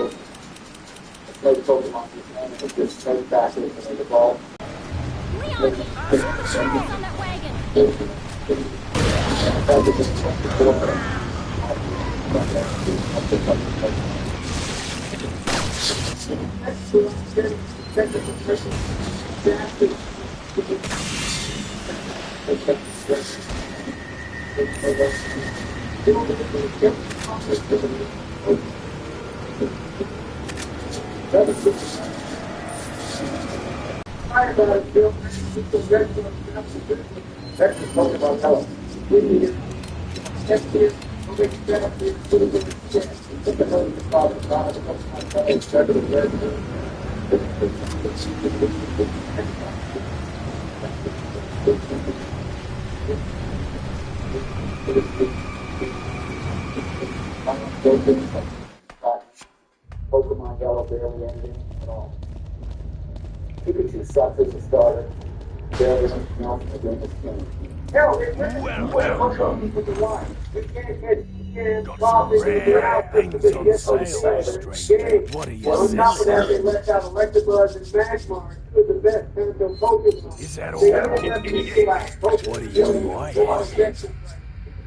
Snake Pokemon and it's just snake backwards and they evolve. Leon, shut the tires on that wagon! Next is Pokemon Yellow. Pokemon Yellow barely anything at all. Pikachu sucks as a starter. Barely anything else in the game is king. Hell, they're welcome to the line. You can't get pop into the ground Things on sale, stranger. What are you on top of that, they let out Electabuzz and Magmar, two of the best Phantom Pokemon. Is that all? They have nothing like What are you whining?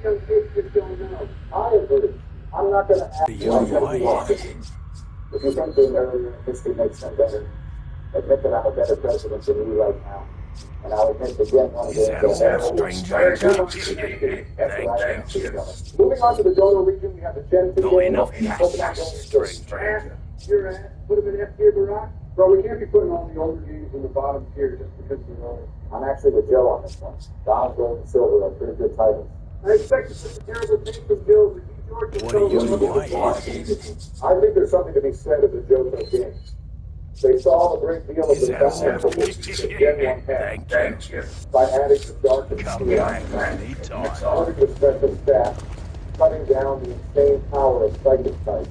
Young kids just don't know. I agree. I'm not going to ask What are you whining? if you think being earlier in history makes them better, admit that I'm a better president than you right now. And I'll admit that yet one of Is that all, stranger? Thank you. Moving on to the Johto region, we have the Gen 2 No game. enough cash, stranger. Your ass, put him in F tier, Barack. Bro, we can't be putting all the older games in the bottom tier just because we're old. I'm actually with Joe on this one. Donald, Gold, and Silver are pretty good titles. I expect to see the terrible things from Joe, but What are you whining? I think there's something to be said of the Johto games. They solve a great deal of Is the that all? dynamic that Gen 1 had. Thank you. By adding some dark and Come steel, back anytime. adding the special stats, cutting down the insane power of psychic type,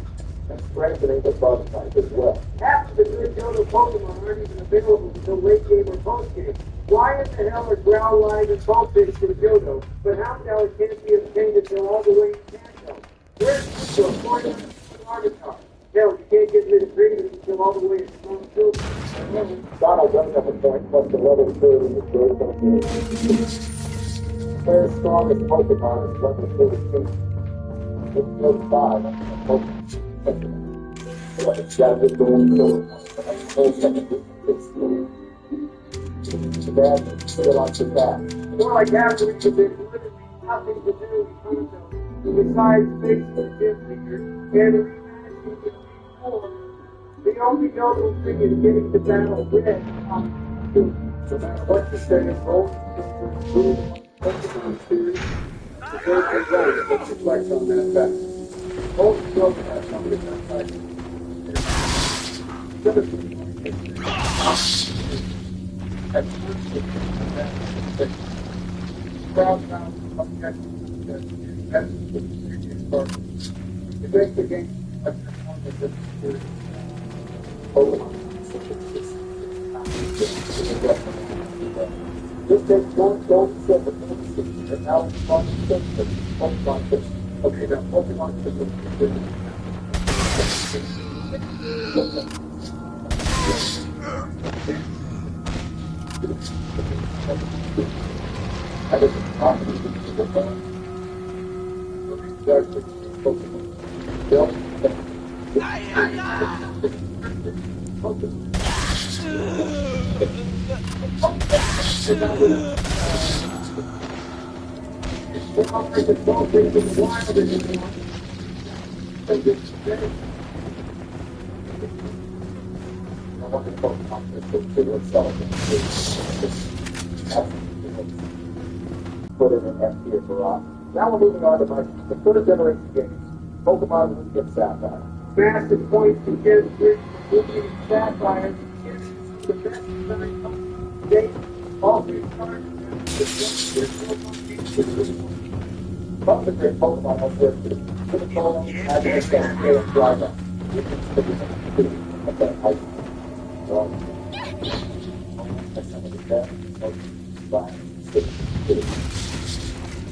and strengthening the bug type as well. Half of the good Johto Pokemon aren't even available until late game or post game. Why in the hell are Growlithe and Vulpix for Johto, but Houndour can't be obtained until all the way in Kanto? Where's the point of Articar? Hell, you can't get rid of Greedent until all the way in Stone Children. Donald does have a point, plus the level 30 in the Johto game. Their strongest Pokemon is level 32. It's level 5 on the Pokemon. But it's got a good going forward. That's the second distance. Too bad, still on the back. More like after it's been literally nothing to do with Kanto. Besides facing the gym leader and rematching the the only notable thing is getting the battle red. So matter what you say, both Pokemon series, the first is right, it looks reflect on that fact. Both children have something that fact. Crowd-bound objective that's it makes the game much more than just series. Pokemon. Just take one gold silver and now it's Pokemon 6. Okay, now Pokemon 6 is good. And it's a property of the Pokemon. Pokemon. Bill? Put it in F tier for us. Now we're moving on to the third generation games. Pokemon Ruby and Sapphire. Massive points to get with Ruby and Sapphire. The best design date. All three cards. From the great Pokemon on this, to the Pokemon and the Scale and Driver. You can stick it in the height. So, that's some of the best. 5, 6, 8.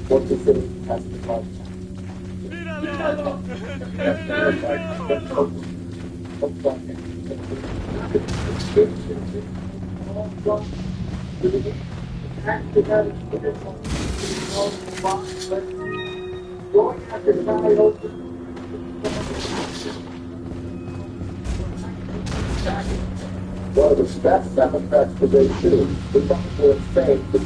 What the city has to fight. Going after the valley open. Well, the best Democrats today too. The ones who are saying that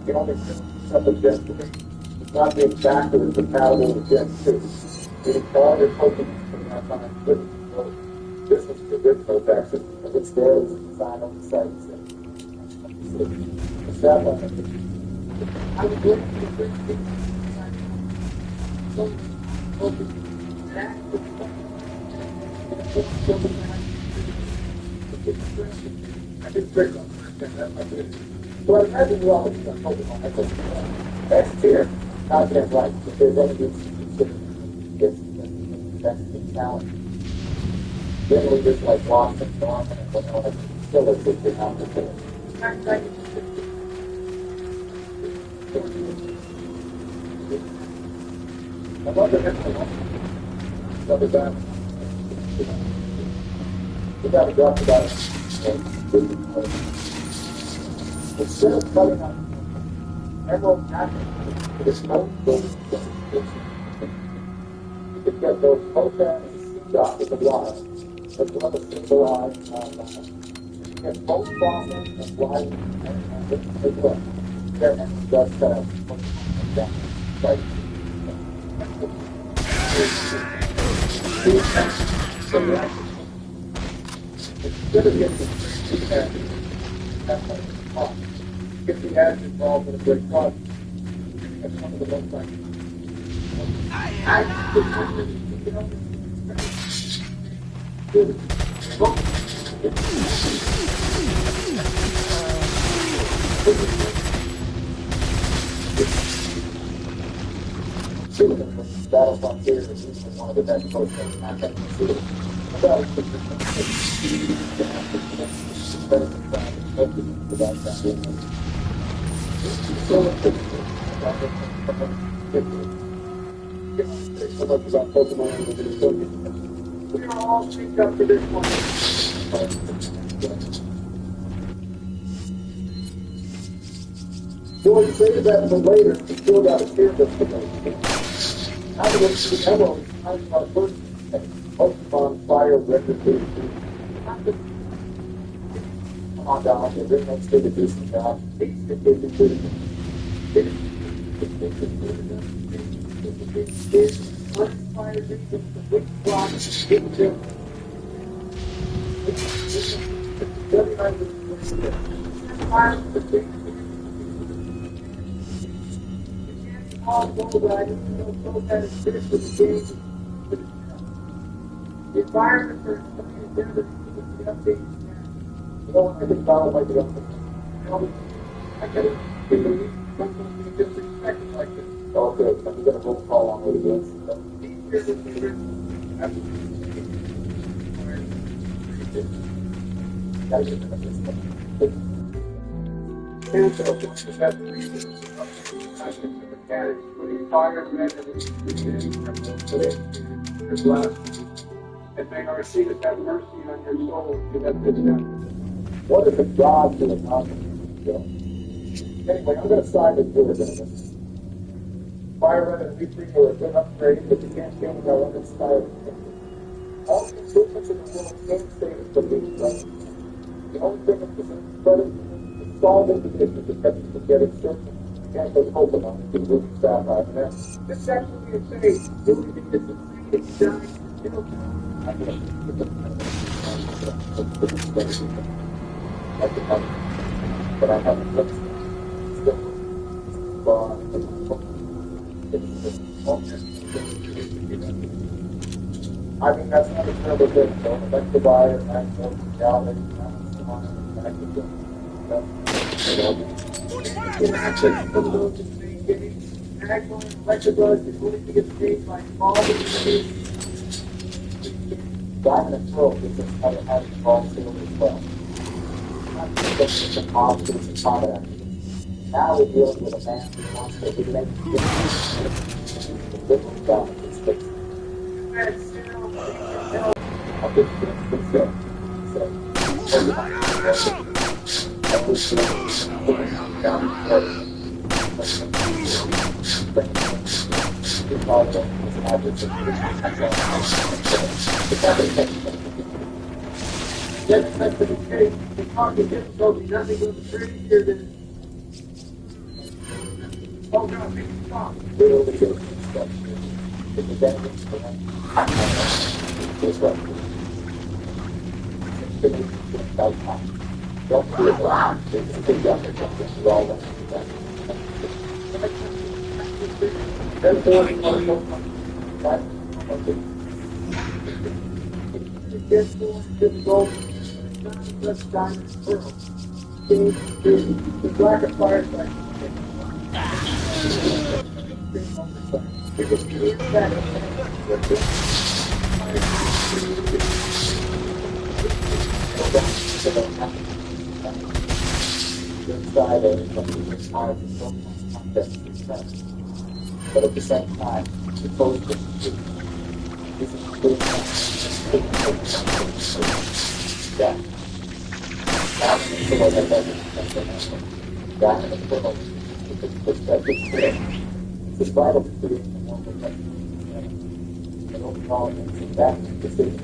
the only thing of objective is not being backwards the parallel objective. The card is hoping to have on a good business to good protection, and it's there as a design on the site. It's that one. I would like to bring things well, imagine you all have done Pokemon. I think that's tier. Not that right. If there's any reason to consider that's the challenge. Generally, just like lost and gone and whatnot, still existing out there. I wonder if another time we got to drop about it. Instead of cutting out emerald patterns to this own building, you could get those Potan and Seedot in the wild, as well as symbolize you get both fossil and blind and as well. Their end does cut out that. Right. Instead of getting get the ads involved in a great project. That's some of the most like. Battle Frontier is one of the best posts I've ever seen. So much about Pokemon and we are all synced up to this one. We'll save that for later. We still got a tier list for those. I will see Emerald. I'm our first Pokemon Fire record. Come on down. Everyone's going to do some job. The environment for the update. You know, I think Donald might be up there. I get it. People need something to be disrespected like this. Oh, good. I'm going to roll call on what it is. Fire red and left. And may our seat have mercy on your soul to that vision. What if it's God to the mountain? Anyway, I'm going to side with Jordan. Fire red and nuclear are a good upgrade, but you can't change our uninspired thinking. All the improvements in the world can't stay with the lead right. The only thing that is incredible is solving the issue because you can get it certain. Can't go Pokemon to do staff out there. This actually is saying, the only thing that's insane is giant skill. But I haven't looked still. I mean, that's not a terrible thing, though. Elect the buyer, and more reality, interaction from those in the game. Actual Electabuzz is going to get paid by all the games. Diamond and Pearl gives us another high ball field as well. Not just the positives and combat. Now we're dealing with a man who wants to be made the different down in space. I'll get to the set. So, Yes, that's the case. The talking difficulty, nothing was prettier than. Oh, God, make it stop. Literally, it's the benefits for them. It's what? Don't do it loud. It's a big younger generation. We're all less than that. Therefore, it's one of those that gets more difficult. Let's diamond pearl. The black of firefly. Because the inside but at the same time, supposed to yeah. It's vital to create a more and overall that decision.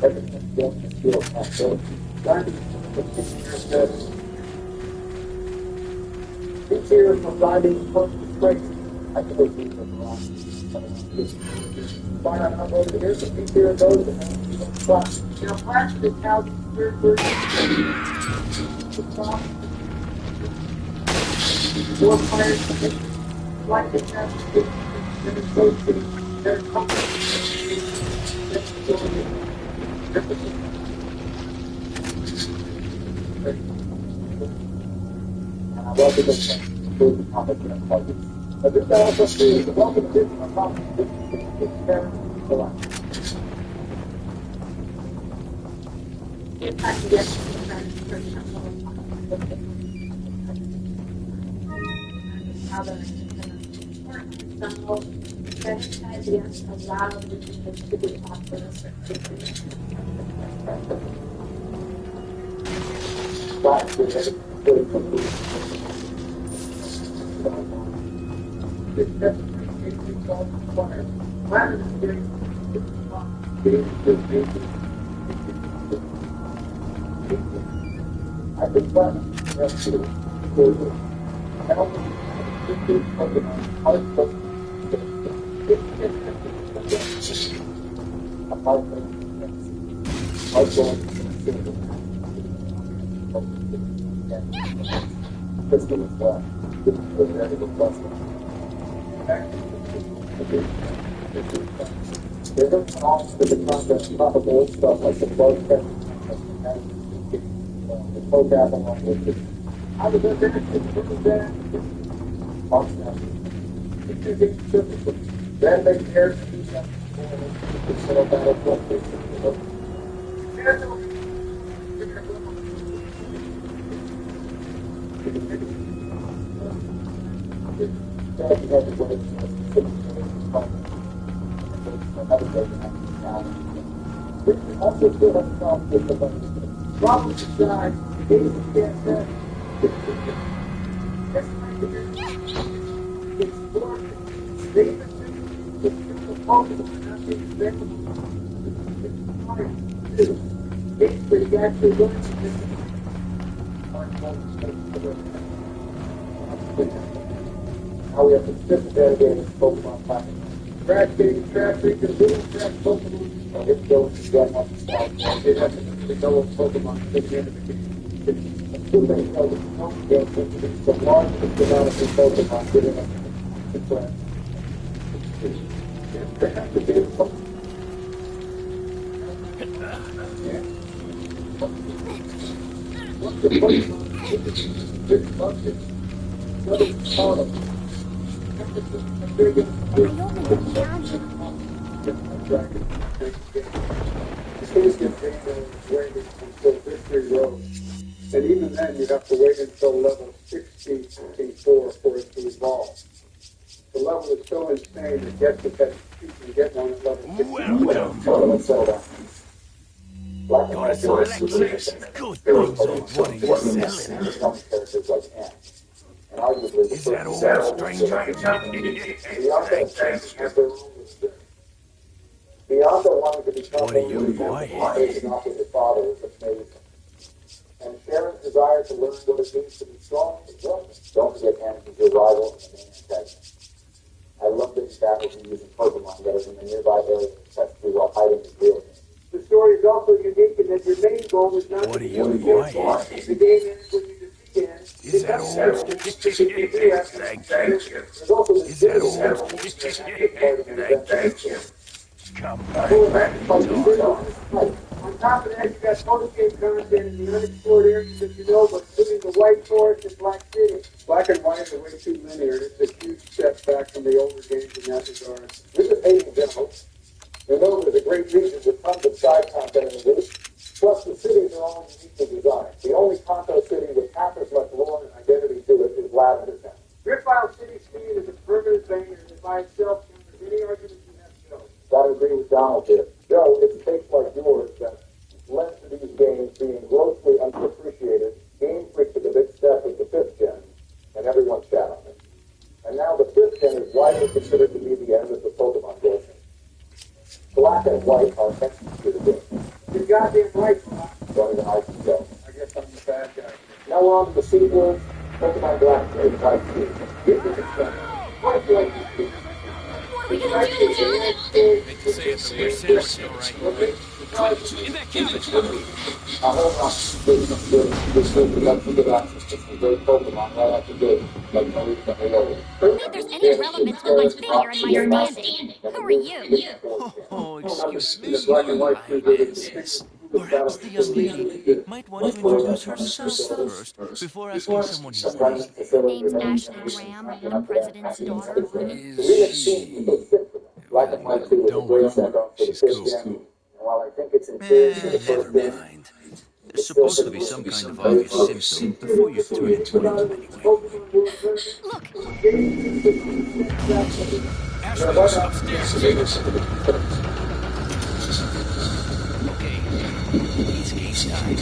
Everything built to feel accountability. Learning to each year is providing personal traits. I can go through them around. Find out how those it is, and each year goes and now, practice how the spirit works. More players like the championship and associate their company. And I love the competition parties. But this also is the welcome to my competition. It's very polite. If I can get how the ideas allow the people to be offered a certain I think that that's true. There's also the concept of old stuff like the flow test, the flow gap along with it. I was there, this is there, then they care to do something, so about what they do. Also, still have problems with the money. Problems aside, they can't say it's more they even think it's possible to not be expected to basically you actually learn to now we have to strip that again and focus on time. Trash getting trash, we can do trash Pokemon. It's going to get up and start. It has to go with Pokemon at the end of the game. It's too many Pokemon. It's the largest amount of Pokemon getting up to trash. They have to be a Pokemon. What's the Pokemon? It's bucket. What is it called? Schools get waiting until Victory Road. And even then, you have to wait until level 64 for it to evolve. The level is so insane that gets it that you can get one at level 60. Welcome. Let's settle down. Black and Got a white selection. Good things. What are you selling? characters like Ant. And arguably the Is that first all, stranger? Beyonce fans have their own experience. Beyonce wanted to become What are you buying? facing off with her father was amazing. And Sharon's desire to learn what it means to be strong is welcome. Don't forget Anakin's your rival and the main antagonist. I love that battles and using Pokemon that are in the nearby area successfully while hiding his real name. The story is also unique in that your main goal is not What to are you defeat buying? Anakin. The game ends when you defeat Anakin. Is that all? Thank you. There's also Is that all? Thank you. Come back. On top of that, you got post-game content in the unexplored areas that you know, but including the White Forest and Black City. Black and white are way too linear. It's a huge step back from the older games in that regard. This is Hayden General. Remember, there's a great region with tons of side content in the loop. Plus, the cities are all uniquely designed. The only Kanto city with half as much lore and identity to it is Lavender Town. Gridfile City Speed is a permanent banger that by itself counters any argument you have to show. Gotta agree with Donald here. Joe, it's takes like yours that led to these games being grossly underappreciated. Game Freak took a big step with the 5th gen, and everyone shat on it. And now the 5th gen is widely considered to be the end of the Pokemon generation. Black and white are executed games. You're goddamn right, don't even like to go. I guess I'm the bad guy. Now on to the sequels, Pokemon Black and White 2. This is exciting. White White 2. What are we gonna do with it? Hate to say it, but we're serious, all right. Quick, in that cabbage. Hold on. This will be up to the access to some great Pokemon right after this. Like Maurice and Hello. If there's any relevance to my figure and my standing, who are you? Oh, excuse me, Your Highness. Perhaps the young lady might want to introduce herself first before asking someone his name. Her name's Ashley Ram, the president's daughter. Is she? Black and White 2 was a Don't great worry, send-off for the she's 5th cool. gen. And while I think it's inferior to the Never first game, mind. There's supposed to be some kind of obvious symptom before you turn into an item anyway. Look, Ashley's upstairs. Okay, it's game time.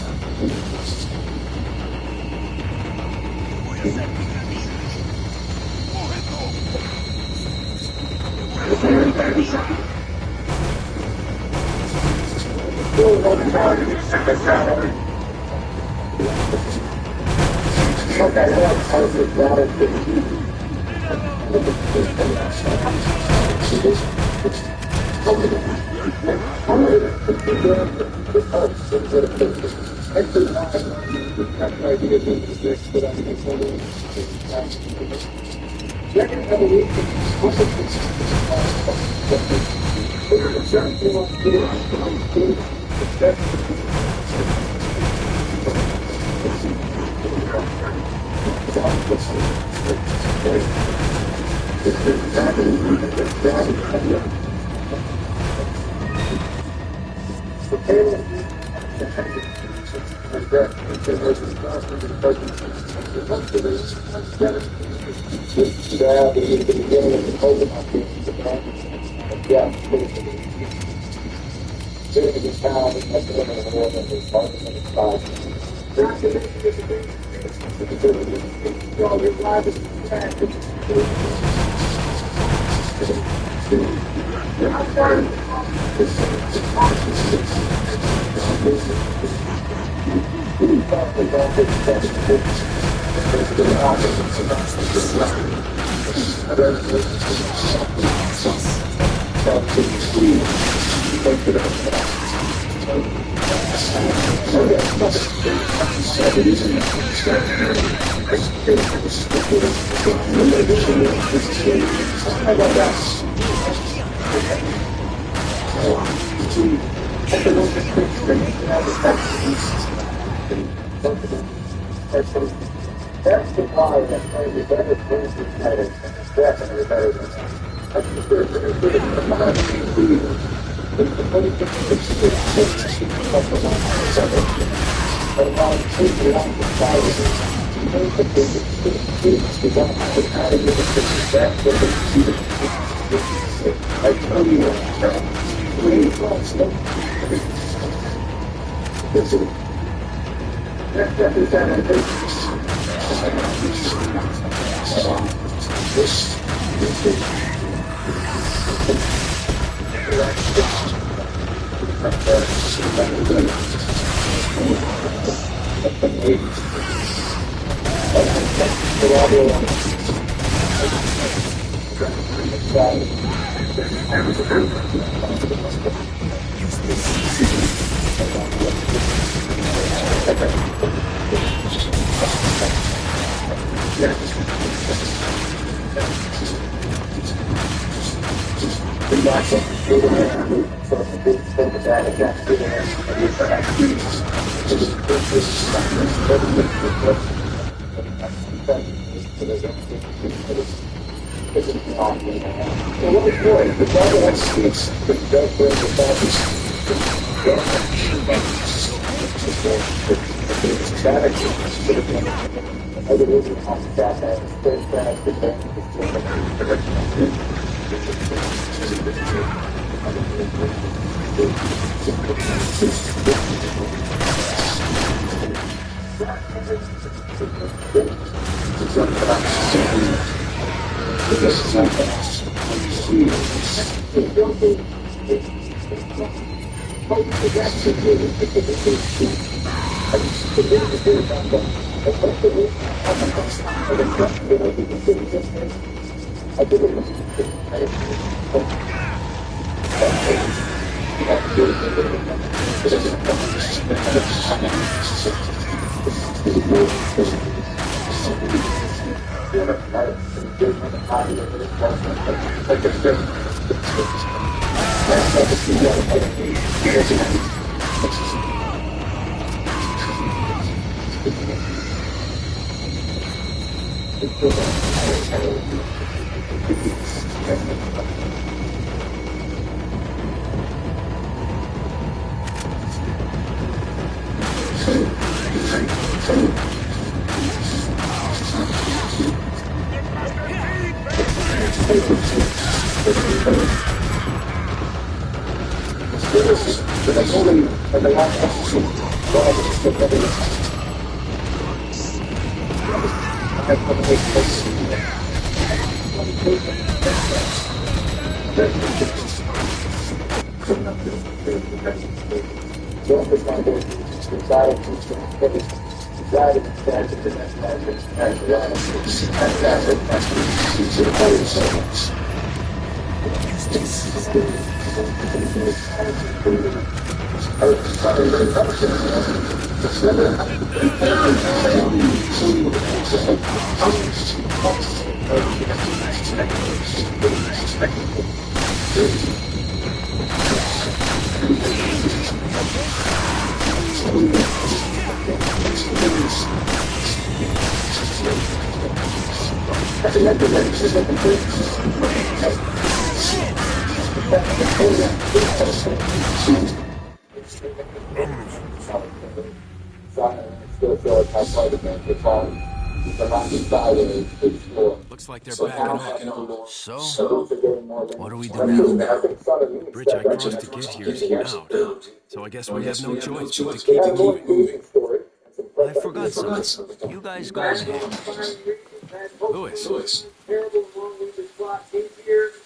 That's the line that maybe better things is better. It's definitely better than that. That's the first thing. But about 2 to 1 to 5 Looks like they're backing up. So, what do we do now? The bridge I crossed to get here is out. So I guess we have no choice but to keep moving. I forgot something. You guys go ahead. Lewis.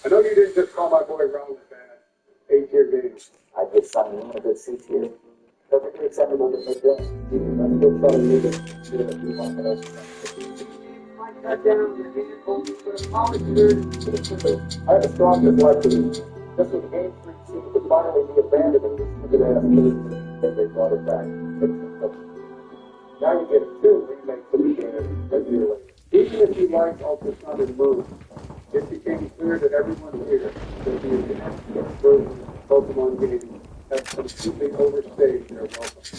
I know you didn't just call my boy Raul bad. 8-year games. I did something in a good 6 years. Perfectly acceptable to make that. That's a good try to leave it. I have a strong dislike to these. Just as Game Freak seems to finally be abandoning this stupid ass movie that they brought it back. Now you get 2 remakes of the game a year later. Even if you like Ultra Sun and Moon, it became clear to everyone here that the next version of Pokemon gaming has completely overstayed their welcome.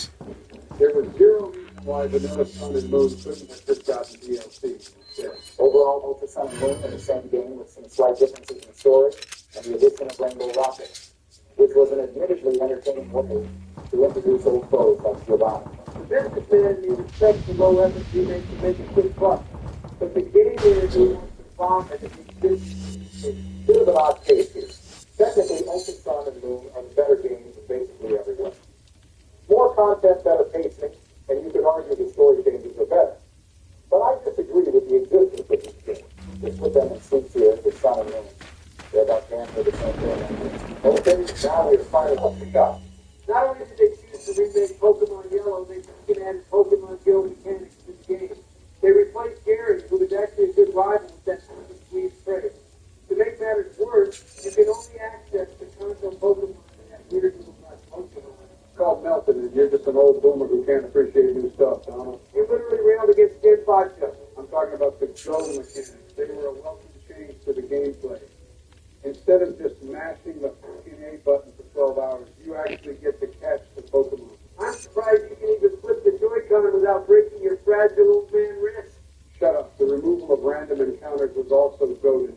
There was zero reason why Vanilla Sun and Moon couldn't have just gotten DLC. Yeah. Overall, Ultra Sun and Moon are the same game with some slight differences in story and the addition of Rainbow Rocket, which was an admittedly entertaining way to introduce old foes like Giovanni. businessman, he respects the low effort he makes to make a quick buck. But the game is he wants to vomit. It's a bit of an odd case here. Technically, Open Sun and Moon are the better games in basically every way. More content, better pacing, and you could argue the story changes are better. But I disagree with the existence of these games. Just put them in seats here with Sun and Moon. They're about damn near the same thing. Okay, now we're finally up to God. Not only did they choose to remake Pokemon Yellow, they even added Pokemon Go mechanics to the game. They replaced Gary, who was actually a good rival with that sweet trade. To make matters worse, you can only access the console Pokemon that have weird little Pokemon. It's called melting, and you're just an old boomer who can't appreciate new stuff, Donald. You literally railed against Game 5 stuff. I'm talking about the Go mechanics. They were a welcome change to the gameplay. Instead of just mashing the fucking A button for 12 hours, you actually get to catch the Pokemon. I'm surprised you can even flip the Joy-Con without breaking your fragile old man wrist. Shut up. The removal of random encounters was also goaded.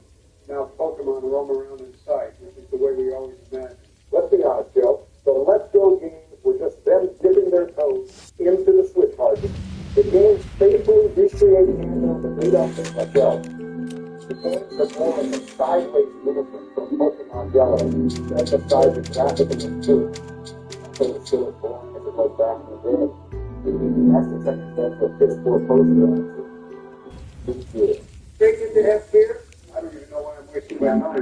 Now Pokemon roam around in sight, which is the way we always imagined. Let's be honest, Joe. The Let's Go games were just them dipping their toes into the Switch hardware. The games faithfully recreated handles and lead up to themselves. The games are more of a sideways movement from Pokemon Yellow to emphasize the graphical improvement. Until it's still as boring as it was back in the day. That's the second step of PS4 poster. Take it to F tier. I don't even know why I'm wasting my time.